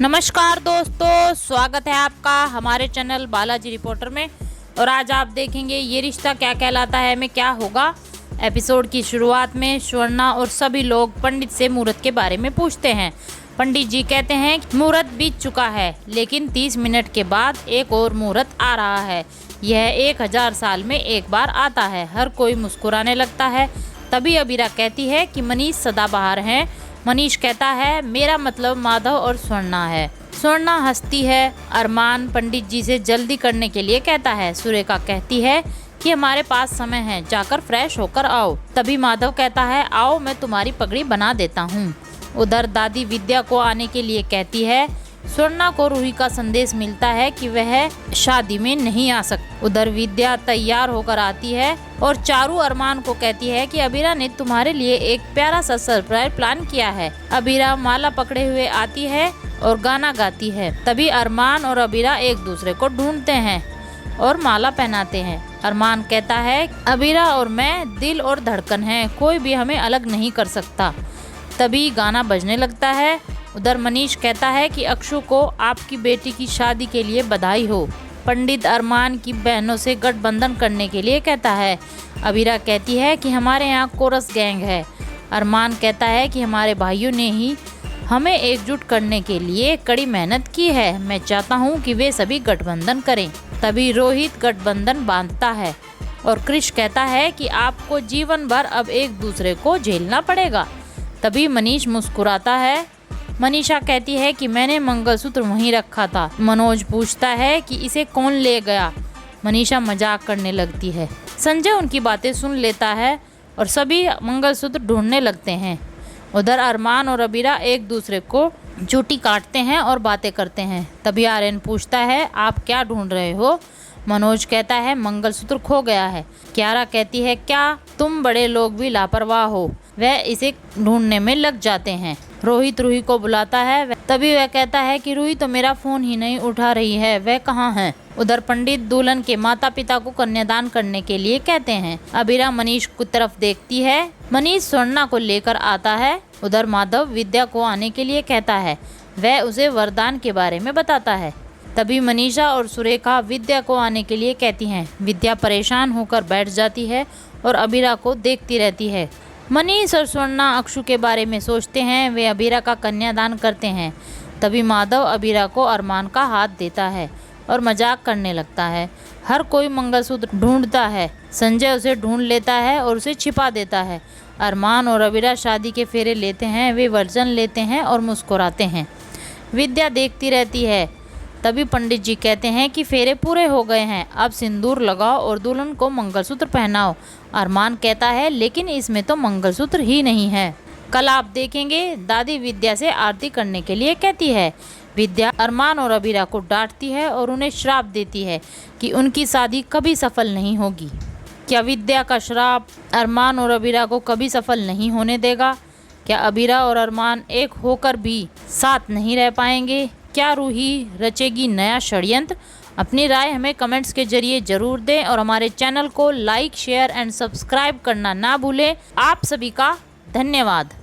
नमस्कार दोस्तों, स्वागत है आपका हमारे चैनल बालाजी रिपोर्टर में। और आज आप देखेंगे ये रिश्ता क्या कहलाता है में क्या होगा। एपिसोड की शुरुआत में स्वर्णा और सभी लोग पंडित से मुहूर्त के बारे में पूछते हैं। पंडित जी कहते हैं कि मुहूर्त बीत चुका है, लेकिन 30 मिनट के बाद एक और मुहूर्त आ रहा है। यह 1000 साल में एक बार आता है। हर कोई मुस्कुराने लगता है। तभी अबीरा कहती है कि मनीष सदाबहार हैं। मनीष कहता है मेरा मतलब माधव और स्वर्णा है। स्वर्णा हंसती है। अरमान पंडित जी से जल्दी करने के लिए कहता है। सुरेखा कहती है कि हमारे पास समय है, जाकर फ्रेश होकर आओ। तभी माधव कहता है आओ मैं तुम्हारी पगड़ी बना देता हूँ। उधर दादी विद्या को आने के लिए कहती है। स्वर्णा को रूही का संदेश मिलता है कि वह शादी में नहीं आ सकती। उधर विद्या तैयार होकर आती है और चारू अरमान को कहती है कि अबीरा ने तुम्हारे लिए एक प्यारा सा सरप्राइज प्लान किया है। अबीरा माला पकड़े हुए आती है और गाना गाती है। तभी अरमान और अबीरा एक दूसरे को ढूंढते हैं और माला पहनाते हैं। अरमान कहता है अबीरा और मैं दिल और धड़कन हैं, कोई भी हमें अलग नहीं कर सकता। तभी गाना बजने लगता है। उधर मनीष कहता है कि अक्षु को आपकी बेटी की शादी के लिए बधाई हो। पंडित अरमान की बहनों से गठबंधन करने के लिए कहता है। अबीरा कहती है कि हमारे यहाँ कोरस गैंग है। अरमान कहता है कि हमारे भाइयों ने ही हमें एकजुट करने के लिए कड़ी मेहनत की है। मैं चाहता हूँ कि वे सभी गठबंधन करें। तभी रोहित गठबंधन बांधता है और कृष कहता है कि आपको जीवन भर अब एक दूसरे को झेलना पड़ेगा। तभी मनीष मुस्कुराता है। मनीषा कहती है कि मैंने मंगलसूत्र वहीं रखा था। मनोज पूछता है कि इसे कौन ले गया। मनीषा मजाक करने लगती है। संजय उनकी बातें सुन लेता है और सभी मंगलसूत्र ढूंढने लगते हैं। उधर अरमान और अबीरा एक दूसरे को चूटी काटते हैं और बातें करते हैं। तभी आर्यन पूछता है आप क्या ढूंढ रहे हो। मनोज कहता है मंगलसूत्र खो गया है। क्यारा कहती है क्या तुम बड़े लोग भी लापरवाह हो। वह इसे ढूंढने में लग जाते हैं। रोहित रूही को बुलाता है। तभी वह कहता है कि रूही तो मेरा फोन ही नहीं उठा रही है, वह कहाँ है। उधर पंडित दुल्हन के माता पिता को कन्यादान करने के लिए कहते हैं। अबीरा मनीष की तरफ देखती है। मनीष स्वर्णा को लेकर आता है। उधर माधव विद्या को आने के लिए कहता है। वह उसे वरदान के बारे में बताता है। तभी मनीषा और सुरेखा विद्या को आने के लिए कहती हैं। विद्या परेशान होकर बैठ जाती है और अबीरा को देखती रहती है। मनीष और स्वर्णा अक्षु के बारे में सोचते हैं। वे अबीरा का कन्यादान करते हैं। तभी माधव अबीरा को अरमान का हाथ देता है और मजाक करने लगता है। हर कोई मंगलसूत्र ढूंढता है। संजय उसे ढूंढ लेता है और उसे छिपा देता है। अरमान और अबीरा शादी के फेरे लेते हैं। वे वर्जन लेते हैं और मुस्कुराते हैं। विद्या देखती रहती है। तभी पंडित जी कहते हैं कि फेरे पूरे हो गए हैं, अब सिंदूर लगाओ और दुल्हन को मंगलसूत्र पहनाओ। अरमान कहता है लेकिन इसमें तो मंगलसूत्र ही नहीं है। कल आप देखेंगे दादी विद्या से आरती करने के लिए कहती है। विद्या अरमान और अबीरा को डांटती है और उन्हें श्राप देती है कि उनकी शादी कभी सफल नहीं होगी। क्या विद्या का श्राप अरमान और अबीरा को कभी सफल नहीं होने देगा? क्या अबीरा और अरमान एक होकर भी साथ नहीं रह पाएंगे? क्या रूही रचेगी नया षड्यंत्र? अपनी राय हमें कमेंट्स के जरिए जरूर दें और हमारे चैनल को लाइक शेयर एंड सब्सक्राइब करना ना भूलें। आप सभी का धन्यवाद।